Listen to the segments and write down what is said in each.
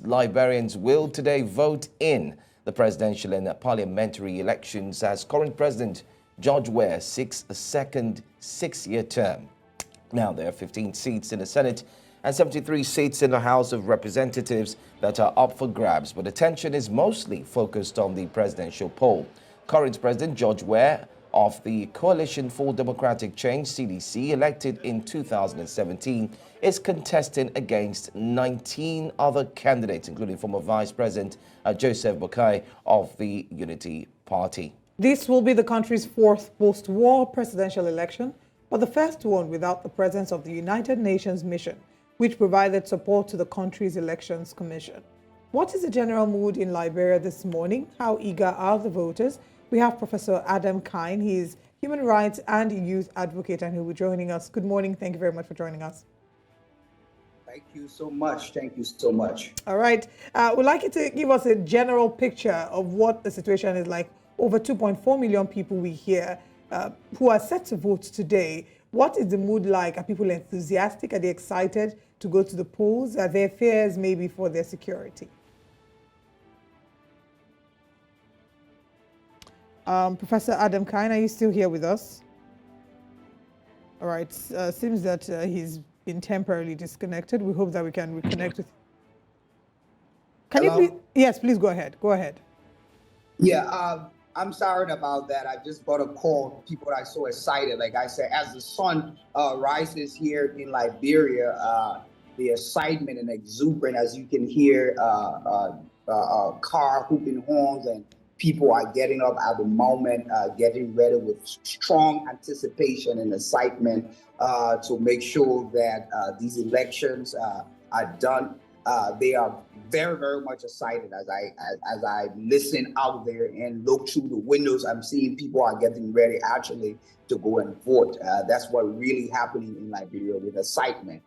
Liberians will today vote in the presidential and parliamentary elections as current President George Weah seeks a second six-year term. Now, there are 15 seats in the Senate and 73 seats in the House of Representatives that are up for grabs, but attention is mostly focused on the presidential poll. Current President George Weah of the Coalition for Democratic Change, CDC, elected in 2017, is contesting against 19 other candidates, including former Vice President Joseph Boakai of the Unity Party. This will be the country's fourth post-war presidential election, but the first one without the presence of the United Nations mission, which provided support to the country's elections commission. What is the general mood in Liberia this morning? How eager are the voters? We have Professor Adam Kyne. He is human rights and youth advocate, and he will be joining us. Good morning. Thank you very much for joining us. Thank you so much. Thank you so much. All right. We'd like you to give us a general picture of what the situation is like. Over 2.4 million people we hear who are set to vote today. What is the mood like? Are people enthusiastic? Are they excited to go to the polls? Are there fears maybe for their security? Professor Adam Kyne, are you still here with us? All right. Seems that he's been temporarily disconnected. We hope that we can reconnect with. Can Hello? you please? Yes, please go ahead. Go ahead. Yeah, I'm sorry about that. I just got a call. People are so excited. Like I said, as the sun rises here in Liberia, the excitement and exuberance, as you can hear, car hooping horns, and people are getting up at the moment, getting ready with strong anticipation and excitement to make sure that these elections are done. They are very, very much excited as I listen out there and look through the windows. I'm seeing people are getting ready actually to go and vote. That's what really happening in Liberia with excitement.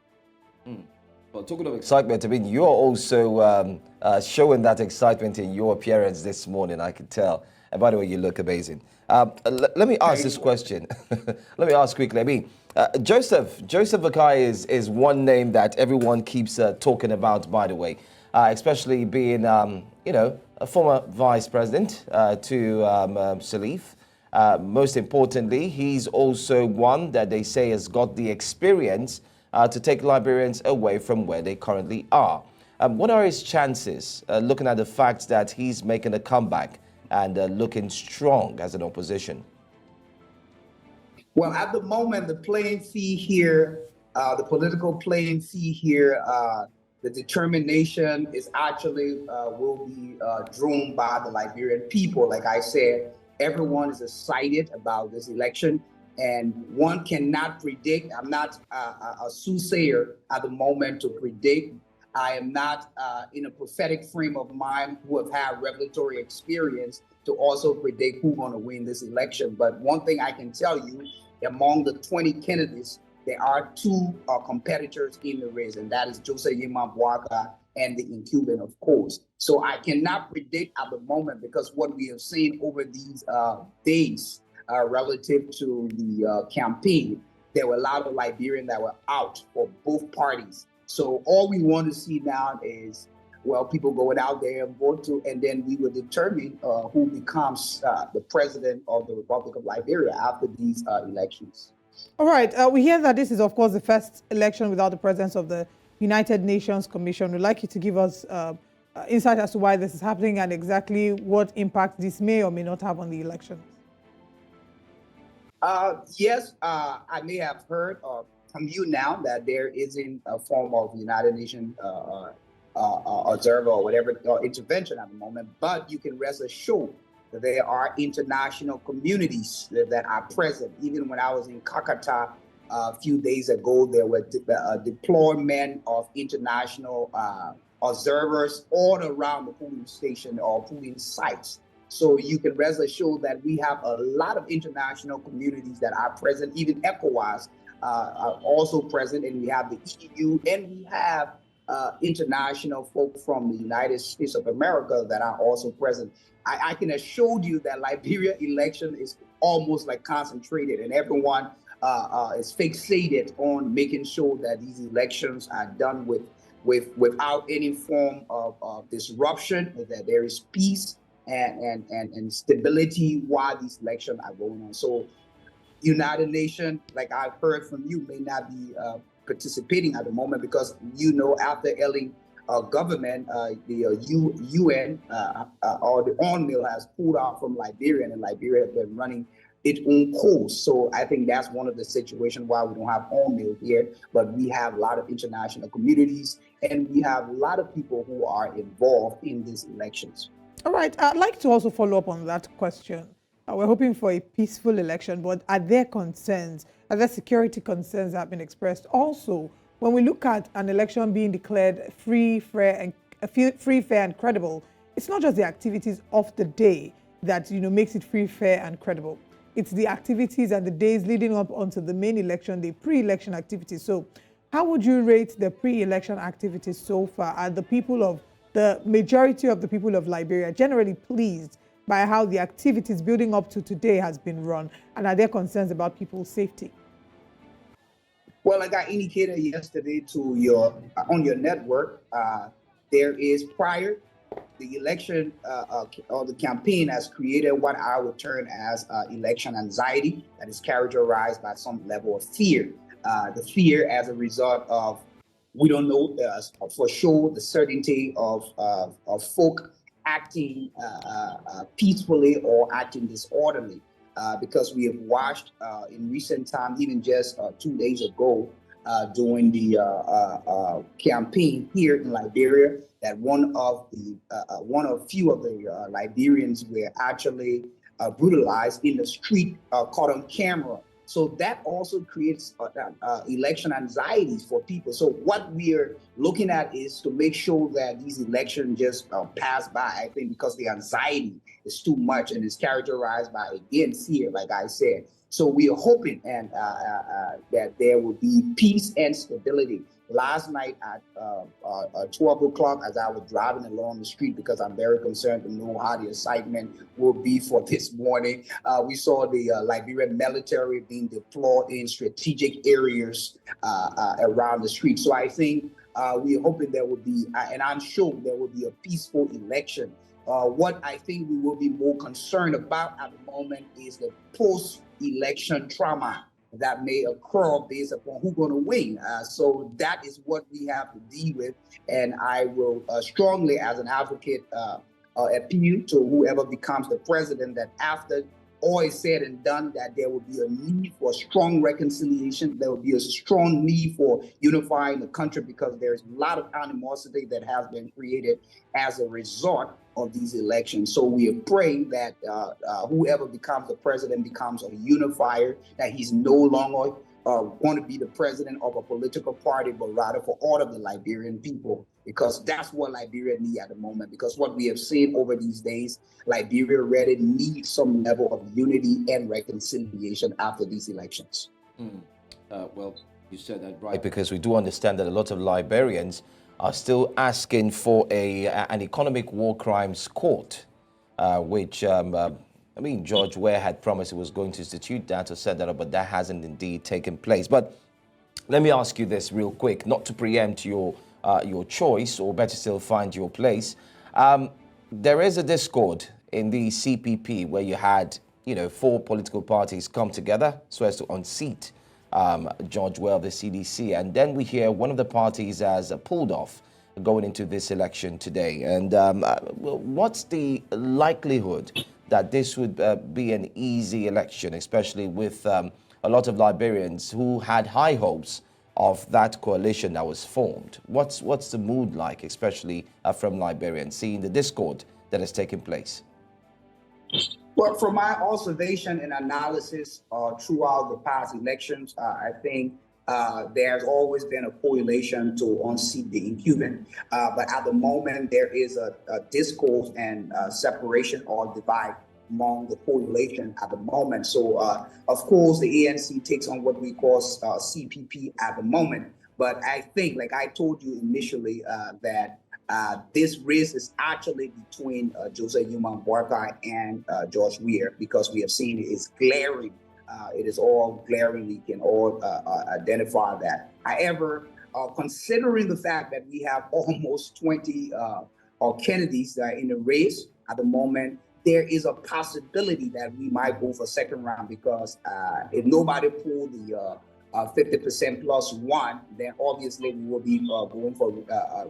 Well, talking of excitement, I mean, you're also showing that excitement in your appearance this morning, I can tell. And by the way, you look amazing. Let me ask this question. Let me ask quickly. I mean, Joseph Boakai is one name that everyone keeps talking about, by the way, especially being, a former vice president to Salif. Most importantly, he's also one that they say has got the experience to take Liberians away from where they currently are. What are his chances, looking at the fact that he's making a comeback and looking strong as an opposition? Well, at the moment, the playing field here, the political playing field here, the determination is actually will be drawn by the Liberian people. Like I said, everyone is excited about this election, and one cannot predict. I'm not a soothsayer at the moment to predict. I am not in a prophetic frame of mind who have had revelatory experience to also predict who's going to win this election. But one thing I can tell you, among the 20 candidates, there are two competitors in the race, and that is Joseph Boakai and the incumbent, of course. So I cannot predict at the moment, because what we have seen over these days relative to the campaign, there were a lot of Liberians that were out for both parties. So all we want to see now is, well, people going out there and vote to, and then we will determine who becomes the president of the Republic of Liberia after these elections. All right. We hear that this is, of course, the first election without the presence of the United Nations Commission. We'd like you to give us insight as to why this is happening and exactly what impact this may or may not have on the elections. Yes, I may have heard from you now that there isn't a form of United Nations observer or whatever intervention at the moment, but you can rest assured that there are international communities that are present. Even when I was in Kakata a few days ago, there were deployment of international observers all around the polling station or polling sites. So you can rest assured that we have a lot of international communities that are present. Even ECOWAS are also present, and we have the EU, and we have international folk from the United States of America that are also present. I can assure you that Liberia election is almost like concentrated, and everyone is fixated on making sure that these elections are done with without any form of disruption, that there is peace and stability while these elections are going on. So United Nations, like I've heard from you, may not be participating at the moment because, after ailing government, the UN or the UNMIL has pulled out from Liberia, and Liberia has been running its own course. So I think that's one of the situations why we don't have UNMIL here, but we have a lot of international communities, and we have a lot of people who are involved in these elections. All right, I'd like to also follow up on that question. We're hoping for a peaceful election, but are there concerns, are there security concerns that have been expressed? Also, when we look at an election being declared free, fair, and credible, it's not just the activities of the day that makes it free, fair, and credible. It's the activities and the days leading up onto the main election, the pre-election activities. So, how would you rate the pre-election activities so far? Are the majority of the people of Liberia generally pleased by how the activities building up to today has been run, and are there concerns about people's safety? Well, like I indicated yesterday on your network, there is prior the election or the campaign has created what I would term as election anxiety that is characterized by some level of fear. The fear as a result of we don't know for sure the certainty of folk acting peacefully or acting disorderly, because we have watched in recent times, even just 2 days ago, during the campaign here in Liberia, that one of few of the Liberians were actually brutalized in the street, caught on camera. So that also creates election anxieties for people. So what we're looking at is to make sure that these elections just pass by, I think, because the anxiety is too much and is characterized by, again, fear, like I said. So we are hoping that there will be peace and stability. Last night at 12 o'clock, as I was driving along the street, because I'm very concerned to know how the excitement will be for this morning, we saw the Liberian military being deployed in strategic areas around the street. So I think we are hoping there will be, and I'm sure there will be a peaceful election. What I think we will be more concerned about at the moment is the post-election trauma that may occur based upon who's going to win. So that is what we have to deal with. And I will strongly, as an advocate, appeal to whoever becomes the president that after all is said and done, that there will be a need for strong reconciliation. There will be a strong need for unifying the country, because there's a lot of animosity that has been created as a result of these elections. So we are praying that whoever becomes the president becomes a unifier, that he's no longer going to be the president of a political party, but rather for all of the Liberian people, because that's what Liberia needs at the moment. Because what we have seen over these days, Liberia really needs some level of unity and reconciliation after these elections. Well, you said that right, because we do understand that a lot of Liberians are still asking for an economic war crimes court, which George Weah had promised he was going to institute that or set that up, but that hasn't indeed taken place. But let me ask you this real quick, not to preempt your choice, or better still, find your place. There is a discord in the CPP where you had, 4 political parties come together so as to unseat George Weah of the CDC, and then we hear one of the parties has pulled off going into this election today. And what's the likelihood that this would be an easy election, especially with a lot of Liberians who had high hopes of that coalition that was formed? What's the mood like, especially from Liberians, seeing the discord that has taken place? Well, from my observation and analysis throughout the past elections, I think there's always been a correlation to unseat the incumbent. But at the moment, there is a discourse and separation or divide among the coalition at the moment. So, of course, the ANC takes on what we call CPP at the moment. But I think, like I told you initially, that this race is actually between Joseph Boakai and George Weah, because we have seen it is glaring. It is all glaring. We can all identify that. However, considering the fact that we have almost 20 Kennedys that are in the race at the moment, there is a possibility that we might go for second round because if nobody pull the 50% plus one, then obviously we will be going for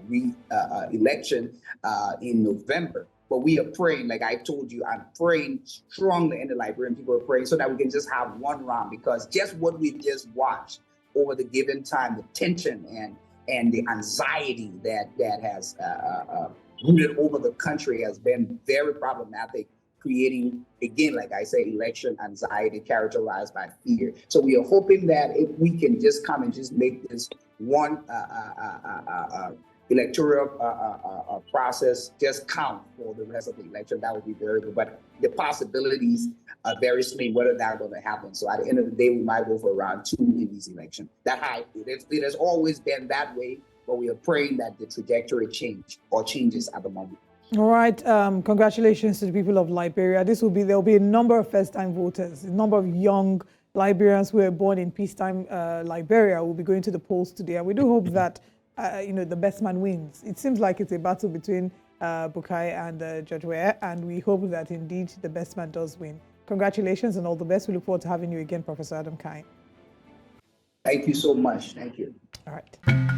re-election in November. But we are praying, like I told you, I'm praying strongly, and the Liberian people are praying so that we can just have one round, because just what we've just watched over the given time, the tension and the anxiety that has rooted over the country has been very problematic, creating, again, like I say, election anxiety characterized by fear. So we are hoping that if we can just come and just make this one electoral process just count for the rest of the election, that would be very good. But the possibilities are very slim whether that's going to happen. So at the end of the day, we might go for round 2 in these elections. That high, it has always been that way, but we are praying that the trajectory changes at the moment. All right. Congratulations to the people of Liberia. There will be a number of first-time voters, a number of young Liberians who were born in peacetime Liberia will be going to the polls today. And we do hope that the best man wins. It seems like it's a battle between Boakai and George Weah, and we hope that indeed the best man does win. Congratulations and all the best. We look forward to having you again, Professor Adam Kyne. Thank you so much. Thank you. All right.